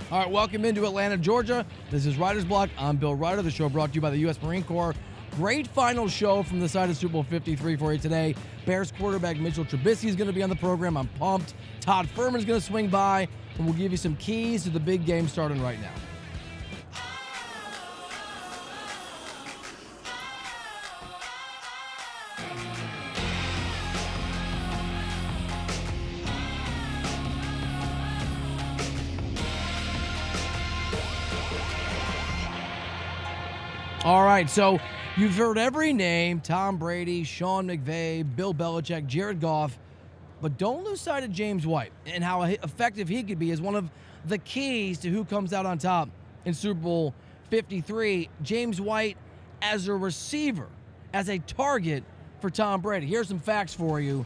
All right, welcome into Atlanta, Georgia. This is Reiter's Block. I'm Bill Reiter. The show brought to you by the U.S. Marine Corps. Great final show from the side of Super Bowl 53 for you today. Bears quarterback Mitchell Trubisky is going to be on the program. I'm pumped. Todd Furman is going to swing by, and we'll give you some keys to the big game starting right now. All right, so you've heard every name: Tom Brady, Sean McVay, Bill Belichick, Jared Goff, but don't lose sight of James White and how effective he could be as one of the keys to who comes out on top in Super Bowl 53. James White as a receiver, as a target for Tom Brady. Here's some facts for you.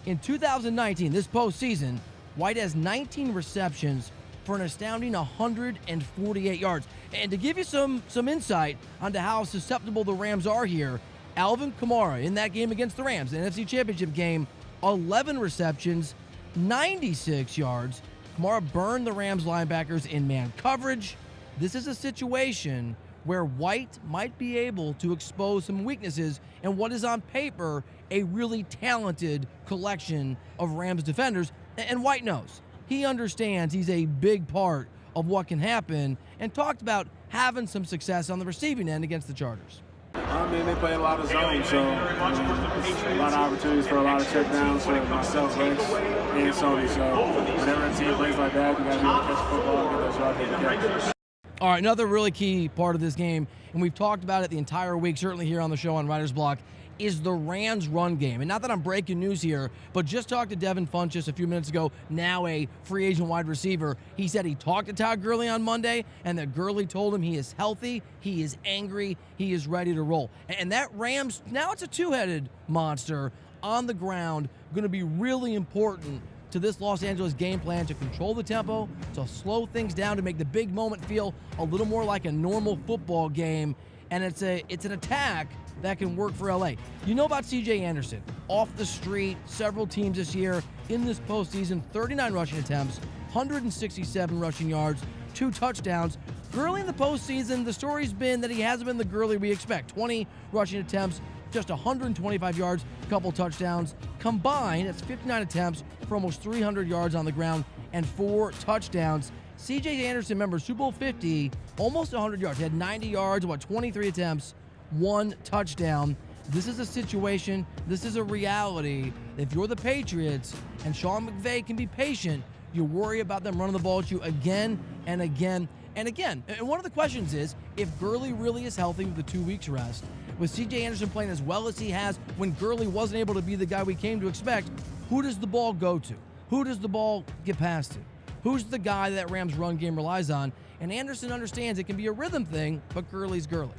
In 2019, this postseason, White has 19 receptions for an astounding 148 yards. And to give you some insight onto how susceptible the Rams are here, Alvin Kamara in that game against the Rams, the NFC Championship game, 11 receptions, 96 yards. Kamara burned the Rams linebackers in man coverage. This is a situation where White might be able to expose some weaknesses in what is on paper a really talented collection of Rams defenders. And White knows. He understands he's a big part of what can happen, and talked about having some success on the receiving end against the Chargers. I mean, they play a lot of zones, so a lot of opportunities for a lot of checkdowns for myself, Rex, and Sony. So whenever a team plays like that, you got to be able to catch the football and get those yards in the catch. All right, another really key part of this game, and we've talked about it the entire week, certainly here on the show on Reiter's Block, is the Rams' run game. And not that I'm breaking news here, but just talked to Devin Funchess a few minutes ago, now a free agent wide receiver. He said he talked to Todd Gurley on Monday, and that Gurley told him he is healthy, he is angry, he is ready to roll. And that Rams, now it's a two-headed monster on the ground, going to be really important to this Los Angeles game plan to control the tempo, to slow things down, to make the big moment feel a little more like a normal football game. And it's an attack that can work for LA. You know about C.J. Anderson, off the street, several teams this year in this postseason, 39 rushing attempts, 167 rushing yards, 2 touchdowns. Gurley in the postseason, the story's been that he hasn't been the Gurley we expect. 20 rushing attempts, just 125 yards, a couple touchdowns. Combined, that's 59 attempts for almost 300 yards on the ground and 4 touchdowns. C.J. Anderson, remember, Super Bowl 50, almost 100 yards. He had 90 yards, 23 attempts, 1 touchdown. This is a situation, this is a reality. If you're the Patriots and Sean McVay can be patient, you worry about them running the ball at you again and again and again. And one of the questions is, if Gurley really is healthy with the 2 weeks rest, with C.J. Anderson playing as well as he has when Gurley wasn't able to be the guy we came to expect, who does the ball go to? Who does the ball get passed to? Who's the guy that Rams run game relies on? And Anderson understands it can be a rhythm thing, but Gurley's Gurley.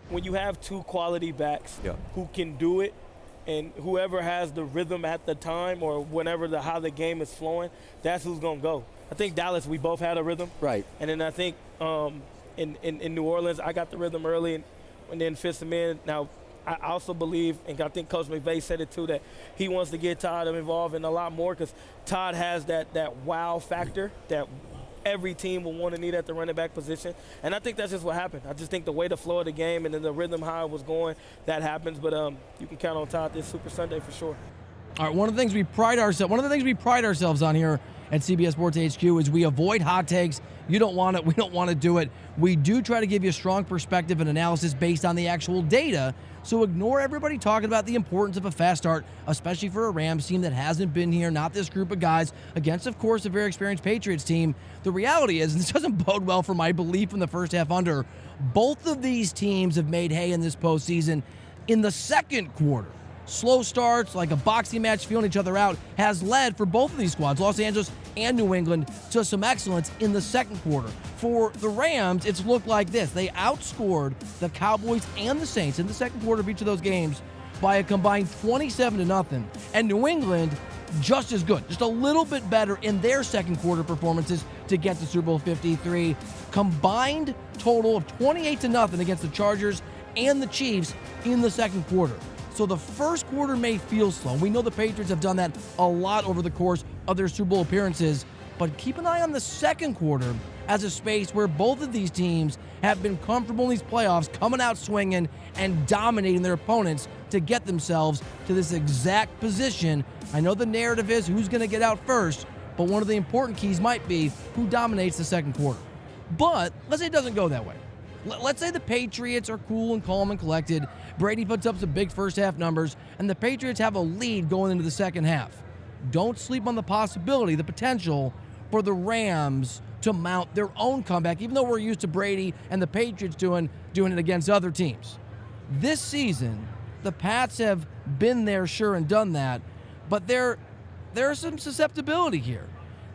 When you have 2 quality backs who can do it, and whoever has the rhythm at the time or whenever how the game is flowing, that's who's going to go. I think Dallas, we both had a rhythm. Right. And then I think in New Orleans, I got the rhythm early and then fits them in. Now, I also believe, and I think Coach McVay said it too, that he wants to get Todd involved in a lot more because Todd has that wow factor that every team will want to need at the running back position. And I think that's just what happened. I just think the way the flow of the game and then the rhythm, how it was going, that happens. But you can count on Todd this Super Sunday for sure. All right, one of the things we pride ourselves on here at CBS Sports HQ is we avoid hot takes. You don't want it, we don't want to do it. We do try to give you a strong perspective and analysis based on the actual data. So ignore everybody talking about the importance of a fast start, especially for a Rams team that hasn't been here, not this group of guys, against, of course, a very experienced Patriots team. The reality is, and this doesn't bode well for my belief in the first half under, both of these teams have made hay in this postseason in the second quarter. Slow starts, like a boxing match, feeling each other out, has led for both of these squads, Los Angeles and New England, to some excellence in the second quarter. For the Rams, it's looked like this. They outscored the Cowboys and the Saints in the second quarter of each of those games by a combined 27-0. And New England, just as good, just a little bit better in their second quarter performances to get to Super Bowl 53. Combined total of 28-0 against the Chargers and the Chiefs in the second quarter. So the first quarter may feel slow. We know the Patriots have done that a lot over the course of their Super Bowl appearances. But keep an eye on the second quarter as a space where both of these teams have been comfortable in these playoffs, coming out swinging and dominating their opponents to get themselves to this exact position. I know the narrative is who's going to get out first, but one of the important keys might be who dominates the second quarter. But let's say it doesn't go that way. Let's say the Patriots are cool and calm and collected. Brady puts up some big first half numbers, and the Patriots have a lead going into the second half. Don't sleep on the possibility, the potential for the Rams to mount their own comeback, even though we're used to Brady and the Patriots doing it against other teams. This season, the Pats have been there, sure, and done that, but there's some susceptibility here.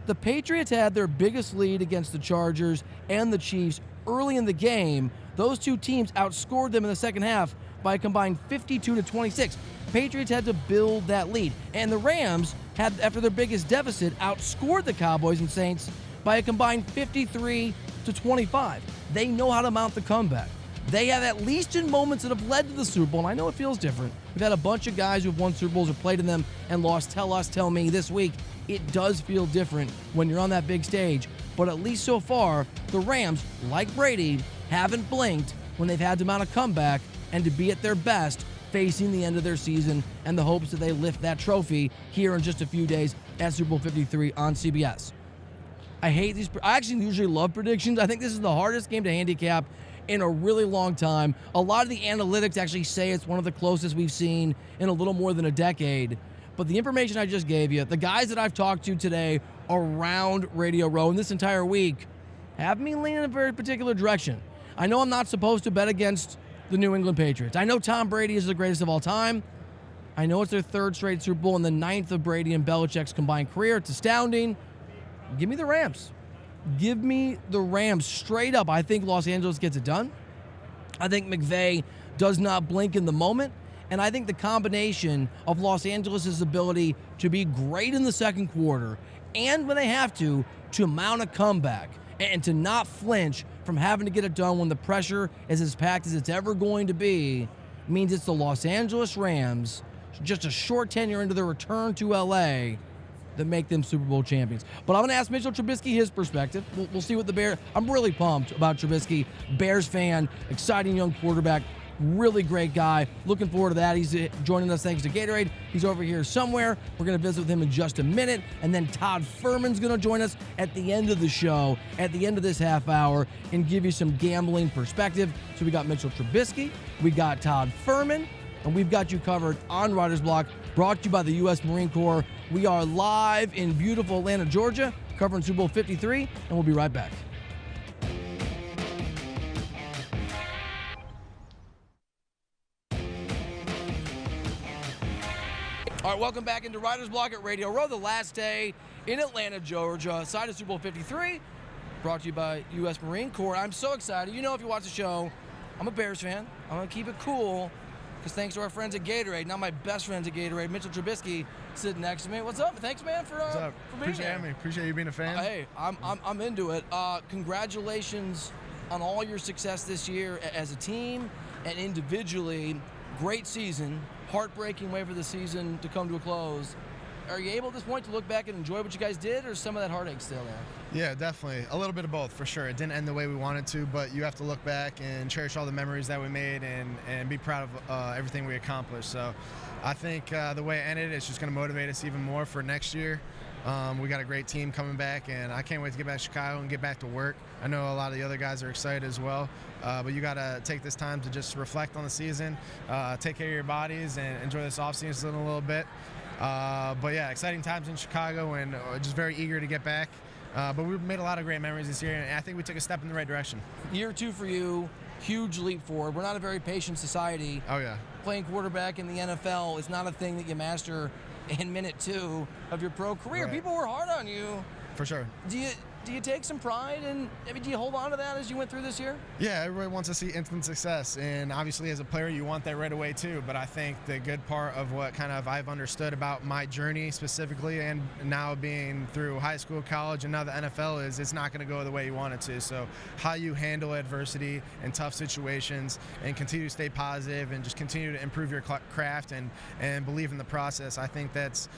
The Patriots had their biggest lead against the Chargers and the Chiefs early in the game. Those two teams outscored them in the second half by a combined 52-26. Patriots had to build that lead. And the Rams had, after their biggest deficit, outscored the Cowboys and Saints by a combined 53-25. They know how to mount the comeback. They have, at least in moments that have led to the Super Bowl, and I know it feels different. We've had a bunch of guys who have won Super Bowls or played in them and lost. Tell us, tell me this week. It does feel different when you're on that big stage. But at least so far, the Rams, like Brady, haven't blinked when they've had to mount a comeback and to be at their best facing the end of their season and the hopes that they lift that trophy here in just a few days at Super Bowl 53 on CBS. I hate these. I actually usually love predictions. I think this is the hardest game to handicap in a really long time. A lot of the analytics actually say it's one of the closest we've seen in a little more than a decade. But the information I just gave you, the guys that I've talked to today around Radio Row and this entire week have me leaning in a very particular direction. I know I'm not supposed to bet against the New England Patriots. I know Tom Brady is the greatest of all time. I know it's their third straight Super Bowl and the ninth of Brady and Belichick's combined career. It's astounding. Give me the Rams. Give me the Rams straight up. I think Los Angeles gets it done. I think McVay does not blink in the moment. And I think the combination of Los Angeles' ability to be great in the second quarter and when they have to mount a comeback and to not flinch from having to get it done when the pressure is as packed as it's ever going to be means it's the Los Angeles Rams, just a short tenure into their return to L.A., that make them Super Bowl champions. But I'm going to ask Mitchell Trubisky his perspective. We'll see what the Bears... I'm really pumped about Trubisky. Bears fan, exciting young quarterback, really great guy. Looking forward to that. He's joining us thanks to Gatorade. He's over here somewhere. We're going to visit with him in just a minute. And then Todd Furman's going to join us at the end of the show, at the end of this half hour, and give you some gambling perspective. So we got Mitchell Trubisky, we got Todd Furman, and we've got you covered on Writer's Block, brought to you by the U.S. Marine Corps. We are live in beautiful Atlanta, Georgia, covering Super Bowl 53, and we'll be right back. All right, welcome back into Writer's Block at Radio Row, the last day in Atlanta, Georgia, side of Super Bowl 53, brought to you by U.S. Marine Corps. I'm so excited. You know, if you watch the show, I'm a Bears fan. I'm going to keep it cool. Because thanks to our friends at Gatorade, now my best friends at Gatorade, Mitchell Trubisky, sitting next to me. What's up? Thanks, man, for being Appreciate here. having me. Appreciate you being a fan. Hey, I'm into it. Congratulations on all your success this year as a team and individually. Great season. Heartbreaking way for the season to come to a close. Are you able at this point to look back and enjoy what you guys did, or is some of that heartache still there? Yeah, definitely. A little bit of both, for sure. It didn't end the way we wanted to, but you have to look back and cherish all the memories that we made and be proud of everything we accomplished. So I think the way it ended, it's just going to motivate us even more for next year. We got a great team coming back, and I can't wait to get back to Chicago and get back to work. I know a lot of the other guys are excited as well, but you got to take this time to just reflect on the season, take care of your bodies, and enjoy this offseason a little bit. But yeah, exciting times in Chicago, and just very eager to get back. But we've made a lot of great memories this year, and I think we took a step in the right direction. Year two for you, huge leap forward. We're not a very patient society. Oh, yeah. Playing quarterback in the NFL is not a thing that you master in minute two of your pro career. Right. People were hard on you. For sure. do you take some pride in, do you hold on to that as you went through this year? Yeah, everybody wants to see instant success, and obviously as a player you want that right away too, but I think the good part of what kind of I've understood about my journey specifically, and now being through high school, college, and now the NFL, is it's not going to go the way you want it to. So how you handle adversity and tough situations and continue to stay positive and just continue to improve your craft and believe in the process, I think it's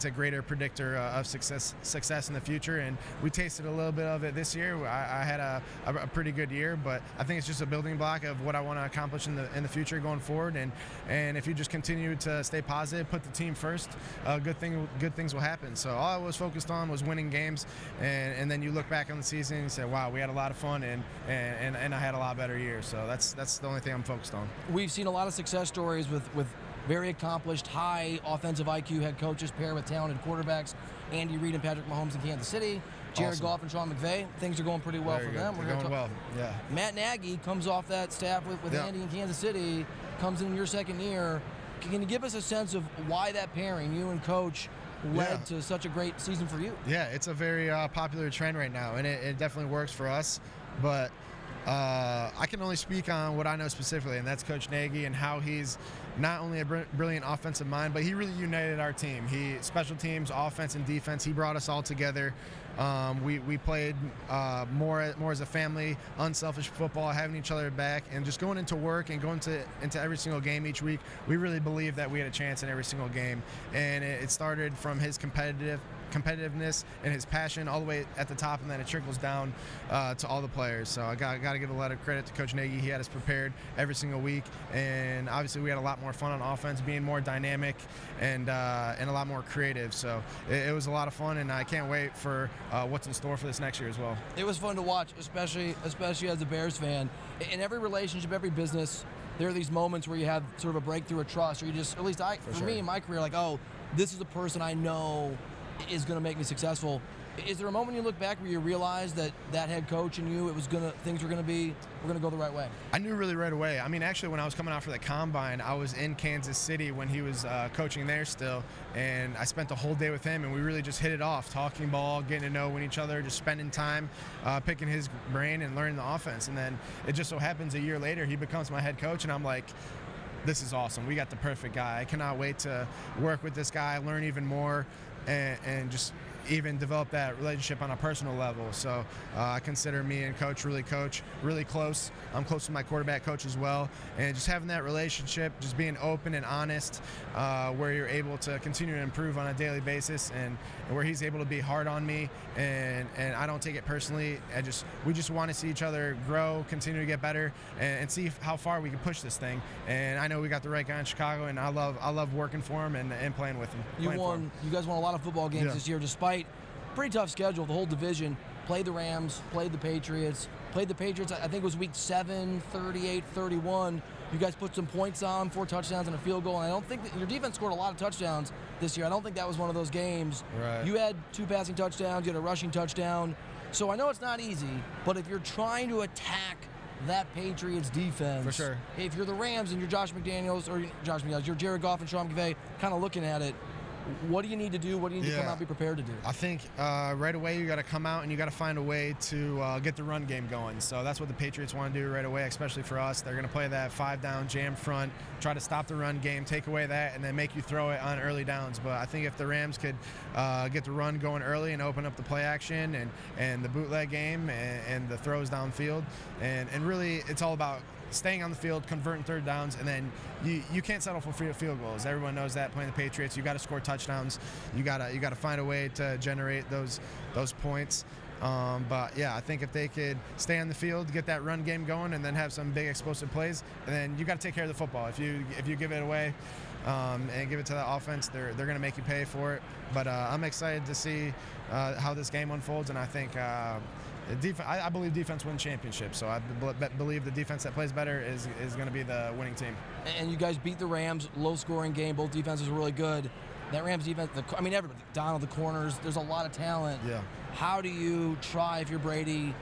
a greater predictor of success in the future. And we tasted a little bit of it this year. I had a pretty good year, but I think it's just a building block of what I want to accomplish in the future going forward. And if you just continue to stay positive, put the team first, good things will happen. So all I was focused on was winning games, and then you look back on the season and say, wow, we had a lot of fun, and I had a lot better year. So that's the only thing I'm focused on. We've seen a lot of success stories with very accomplished, high offensive IQ head coaches pair with talented quarterbacks. Andy Reid and Patrick Mahomes in Kansas City. Jared Awesome. Goff and Sean McVay. Things are going pretty well Very for good. them. They're going well, yeah. Matt Nagy comes off that staff with Yeah. Andy in Kansas City, comes in your second year. Can you give us a sense of why that pairing, you and Coach, led to such a great season for you? Yeah, it's a very popular trend right now, and it definitely works for us. But I can only speak on what I know specifically, and that's Coach Nagy and how he's not only a brilliant offensive mind, but he really united our team. He special teams, offense, and defense. He brought us all together. We played more as a family, unselfish football, having each other back, and just going into work and going into every single game each week. We really believed that we had a chance in every single game, and it started from his competitiveness and his passion all the way at the top, and then it trickles down to all the players. So I got to give a lot of credit to Coach Nagy. He had us prepared every single week, and obviously we had a lot more fun on offense, being more dynamic and a lot more creative. So it was a lot of fun, and I can't wait for what's in store for this next year as well. It was fun to watch, especially as a Bears fan. In every relationship, every business, there are these moments where you have sort of a breakthrough of trust, or you just, at least for me in my career, like, oh, this is a person I know is going to make me successful. Is there a moment you look back where you realize that head coach and you, things were going to go the right way? I knew really right away. I mean, actually, when I was coming out for the combine, I was in Kansas City when he was coaching there still, and I spent the whole day with him, and we really just hit it off, talking ball, getting to know each other, just spending time, picking his brain and learning the offense. And then it just so happens a year later, he becomes my head coach, and I'm like, this is awesome. We got the perfect guy. I cannot wait to work with this guy, learn even more, and just even develop that relationship on a personal level. So I consider me and Coach really close. I'm close to my quarterback coach as well, and just having that relationship, just being open and honest, where you're able to continue to improve on a daily basis, and where he's able to be hard on me, and I don't take it personally. We just want to see each other grow, continue to get better, and see how far we can push this thing. And I know we got the right guy in Chicago, and I love working for him and playing with him. You guys won a lot of football games this year, despite pretty tough schedule, the whole division. Played the Rams, played the Patriots, I think it was week 7, 38-31. You guys put some points on, 4 touchdowns and a field goal, and I don't think that your defense scored a lot of touchdowns this year. I don't think that was one of those games. Right. You had 2 passing touchdowns, you had a rushing touchdown. So I know it's not easy, but if you're trying to attack that Patriots defense, for sure, if you're the Rams and you're you're Jared Goff and Sean McVay kind of looking at it, what do you need to do? What do you need to come out and be prepared to do? I think right away you got to come out and you got to find a way to get the run game going. So that's what the Patriots want to do right away, especially for us. They're going to play that 5-down jam front, try to stop the run game, take away that, and then make you throw it on early downs. But I think if the Rams could get the run going early and open up the play action and the bootleg game and the throws downfield, and really it's all about staying on the field, converting third downs, and then you can't settle for field goals. Everyone knows that playing the Patriots. You got to score touchdowns. You got to find a way to generate those points. But yeah, I think if they could stay on the field, get that run game going, and then have some big explosive plays, and then you got to take care of the football. If you give it away and give it to the offense, they're going to make you pay for it. But I'm excited to see how this game unfolds, and I think. I believe defense wins championships, so I believe the defense that plays better is going to be the winning team. And you guys beat the Rams, low-scoring game. Both defenses were really good. That Rams defense, everybody, Donald, the corners, there's a lot of talent. Yeah. how do you try, if you're Brady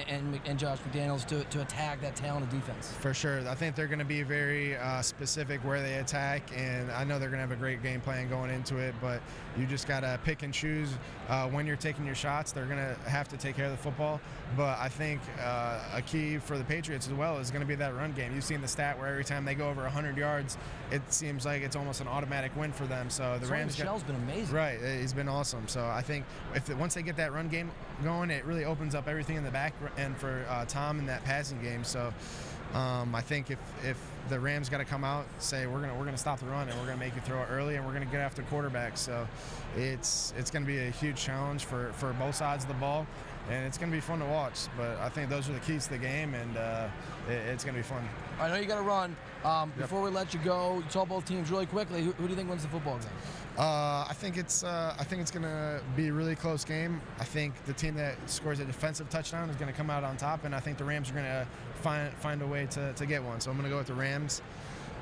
and Josh McDaniels, to attack that talented defense? For sure. I think they're going to be very specific where they attack, and I know they're going to have a great game plan going into it, but you just got to pick and choose when you're taking your shots. They're going to have to take care of the football, but I think a key for the Patriots as well is going to be that run game. You've seen the stat where every time they go over 100 yards, it seems like it's almost an automatic win for them. So the Rams, Michelle's been amazing. Right, he's been awesome. So I think once they get that run game going, it really opens up everything in the back end for Tom in that passing game. So I think if the Rams got to come out, say we're gonna stop the run and we're gonna make you throw it early and we're gonna get after quarterbacks. So it's gonna be a huge challenge for both sides of the ball, and it's gonna be fun to watch. But I think those are the keys to the game, and it's gonna be fun. I know you got to run. Before we let you go, you told both teams really quickly. Who do you think wins the football game? I think it's going to be a really close game. I think the team that scores a defensive touchdown is going to come out on top, and I think the Rams are going to find a way to get one. So I'm going to go with the Rams,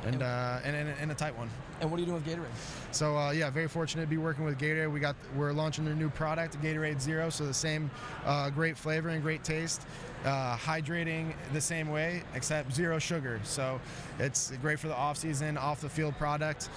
and in a tight one. And what are you doing with Gatorade? So very fortunate to be working with Gatorade. We're launching their new product, Gatorade Zero. So the same great flavor and great taste, hydrating the same way except zero sugar. So it's great for the off-season, off-the-field product.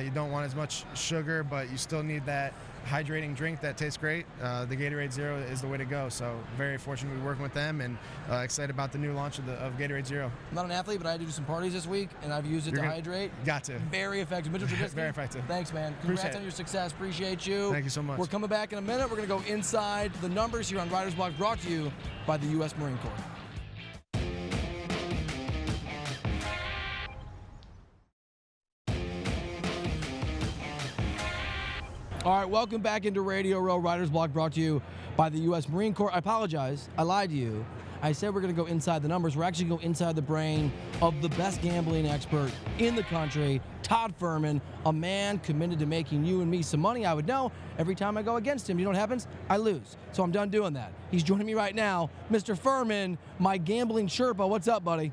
You don't want as much sugar, but you still need that hydrating drink that tastes great. The Gatorade Zero is the way to go. So very fortunate to be working with them, and excited about the new launch of Gatorade Zero. I'm not an athlete, but I had to do some parties this week, and I've used it to hydrate. Got to. Very effective. Mitchell Trubisky. Very effective. Thanks, man. Congrats on your success. Appreciate you. Thank you so much. We're coming back in a minute. We're going to go inside the numbers here on Writer's Block, brought to you by the U.S. Marine Corps. All right, welcome back into Radio Row. Writer's Block brought to you by the U.S. Marine Corps. I apologize. I lied to you. I said we're going to go inside the numbers. We're actually going to go inside the brain of the best gambling expert in the country, Todd Furman, a man committed to making you and me some money. I would know every time I go against him. You know what happens? I lose. So I'm done doing that. He's joining me right now. Mr. Furman, my gambling Sherpa. What's up, buddy?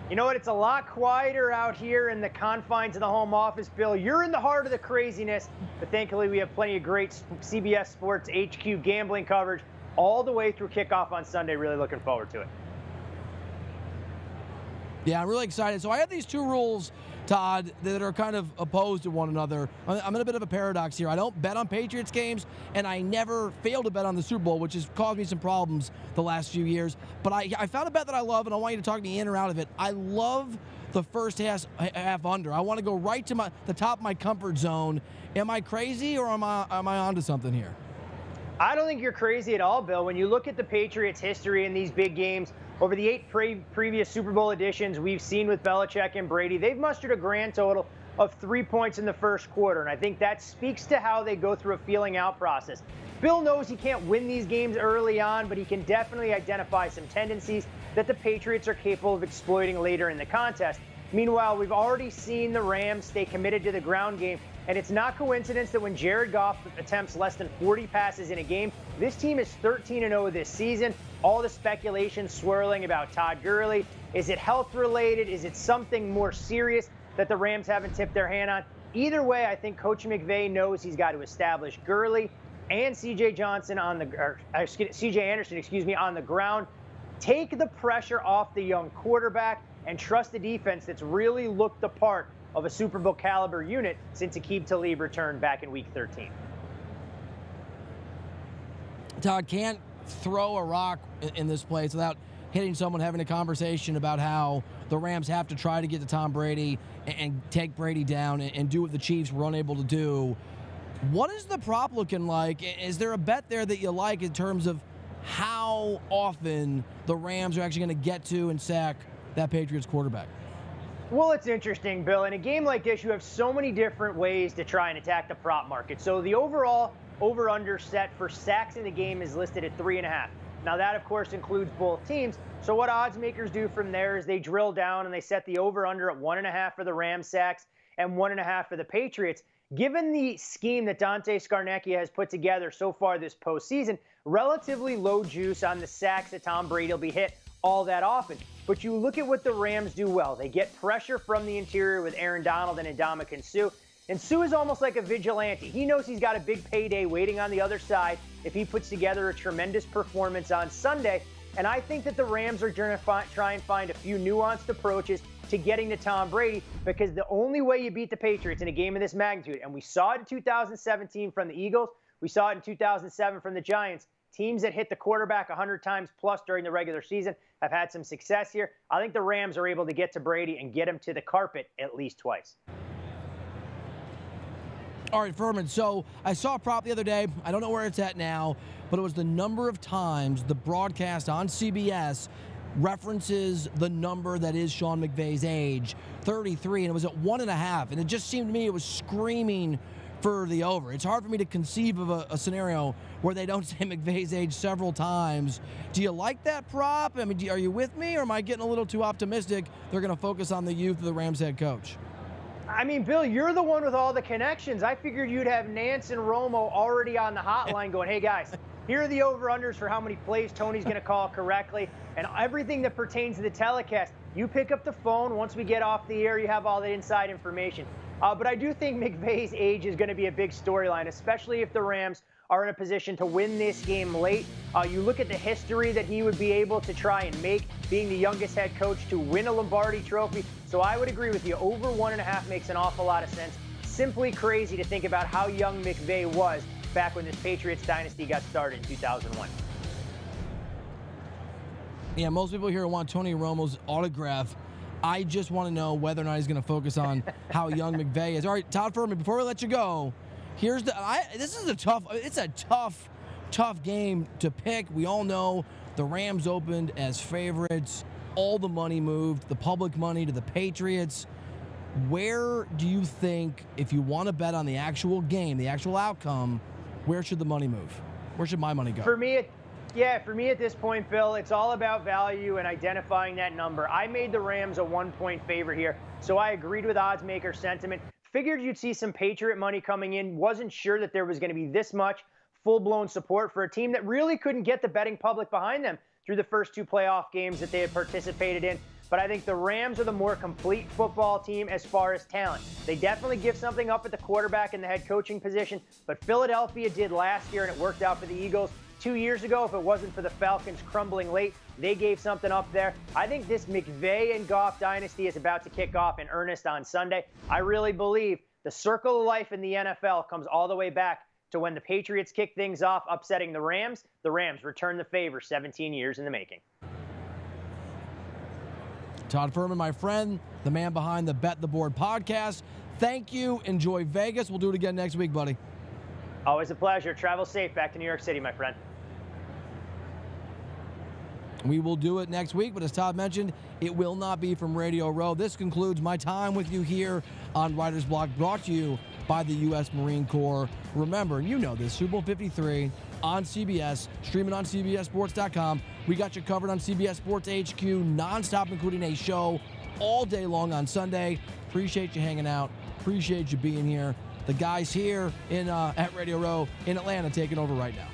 You know what? It's a lot quieter out here in the confines of the home office, Bill. You're in the heart of the craziness, but thankfully we have plenty of great CBS Sports HQ gambling coverage all the way through kickoff on Sunday. Really looking forward to it. Yeah, I'm really excited. So I have these two rules, Todd, that are kind of opposed to one another. I'm in a bit of a paradox here. I don't bet on Patriots games, and I never fail to bet on the Super Bowl, which has caused me some problems the last few years. But I found a bet that I love, and I want you to talk me in or out of it. I love the first half under. I want to go right to the top of my comfort zone. Am I crazy, or am I onto something here? I don't think you're crazy at all, Bill. When you look at the Patriots' history in these big games, over the 8 previous Super Bowl editions we've seen with Belichick and Brady, they've mustered a grand total of 3 points in the first quarter, and I think that speaks to how they go through a feeling out process. Bill knows he can't win these games early on, but he can definitely identify some tendencies that the Patriots are capable of exploiting later in the contest. Meanwhile, we've already seen the Rams stay committed to the ground game, and it's not coincidence that when Jared Goff attempts less than 40 passes in a game, this team is 13-0 this season. All the speculation swirling about Todd Gurley. Is it health-related? Is it something more serious that the Rams haven't tipped their hand on? Either way, I think Coach McVay knows he's got to establish Gurley and C.J. Anderson on the ground. Take the pressure off the young quarterback and trust the defense that's really looked the part of a Super Bowl caliber unit since Aqib Talib returned back in Week 13. Todd can't throw a rock in this place without hitting someone, having a conversation about how the Rams have to try to get to Tom Brady and take Brady down and do what the Chiefs were unable to do. What is the prop looking like? Is there a bet there that you like in terms of how often the Rams are actually going to get to and sack that Patriots quarterback? Well, it's interesting, Bill. In a game like this, you have so many different ways to try and attack the prop market. So the overall over-under set for sacks in the game is listed at 3.5. Now that, of course, includes both teams. So what odds makers do from there is they drill down and they set the over-under at 1.5 for the Rams sacks and 1.5 for the Patriots. Given the scheme that Dante Scarnecchia has put together so far this postseason, relatively low juice on the sacks that Tom Brady will be hit all that often. But you look at what the Rams do well. They get pressure from the interior with Aaron Donald and Ndamukong Suh. And Sue is almost like a vigilante. He knows he's got a big payday waiting on the other side if he puts together a tremendous performance on Sunday. And I think that the Rams are going to try and find a few nuanced approaches to getting to Tom Brady, because the only way you beat the Patriots in a game of this magnitude, and we saw it in 2017 from the Eagles, we saw it in 2007 from the Giants, teams that hit the quarterback 100 times plus during the regular season have had some success here. I think the Rams are able to get to Brady and get him to the carpet at least twice. All right, Furman, so I saw a prop the other day. I don't know where it's at now, but it was the number of times the broadcast on CBS references the number that is Sean McVay's age, 33, and it was at 1.5, and it just seemed to me it was screaming for the over. It's hard for me to conceive of a scenario where they don't say McVay's age several times. Do you like that prop? I mean, are you with me, or am I getting a little too optimistic they're going to focus on the youth of the Rams head coach? I mean, Bill, you're the one with all the connections. I figured you'd have Nance and Romo already on the hotline going, hey, guys, here are the over-unders for how many plays Tony's going to call correctly and everything that pertains to the telecast. You pick up the phone. Once we get off the air, you have all the inside information. But I do think McVay's age is going to be a big storyline, especially if the Rams are in a position to win this game late. You look at the history that he would be able to try and make, being the youngest head coach to win a Lombardi trophy. So I would agree with you. Over 1.5 makes an awful lot of sense. Simply crazy to think about how young McVay was back when this Patriots dynasty got started in 2001. Yeah, most people here want Tony Romo's autograph. I just want to know whether or not he's going to focus on how young McVay is. All right, Todd Furman, before we let you go, here's this is a tough game to pick. We all know the Rams opened as favorites. All the money moved, the public money to the Patriots. Where do you think, if you want to bet on the actual game, the actual outcome, where should the money move? Where should my money go? For me at this point, Bill, it's all about value and identifying that number. I made the Rams a 1-point favorite here, so I agreed with odds maker sentiment. Figured you'd see some Patriot money coming in. Wasn't sure that there was going to be this much full-blown support for a team that really couldn't get the betting public behind them through the first two playoff games that they had participated in. But I think the Rams are the more complete football team as far as talent. They definitely give something up at the quarterback and the head coaching position, but Philadelphia did last year, and it worked out for the Eagles. 2 years ago, if it wasn't for the Falcons crumbling late, they gave something up there. I think this McVay and Goff dynasty is about to kick off in earnest on Sunday. I really believe the circle of life in the NFL comes all the way back to when the Patriots kicked things off, upsetting the Rams. The Rams return the favor 17 years in the making. Todd Furman, my friend, the man behind the Bet the Board podcast. Thank you. Enjoy Vegas. We'll do it again next week, buddy. Always a pleasure. Travel safe back to New York City, my friend. We will do it next week, but as Todd mentioned, it will not be from Radio Row. This concludes my time with you here on Writer's Block, brought to you by the U.S. Marine Corps. Remember, you know this, Super Bowl 53 on CBS, streaming on CBSSports.com. We got you covered on CBS Sports HQ, nonstop, including a show all day long on Sunday. Appreciate you hanging out. Appreciate you being here. The guys here at Radio Row in Atlanta taking over right now.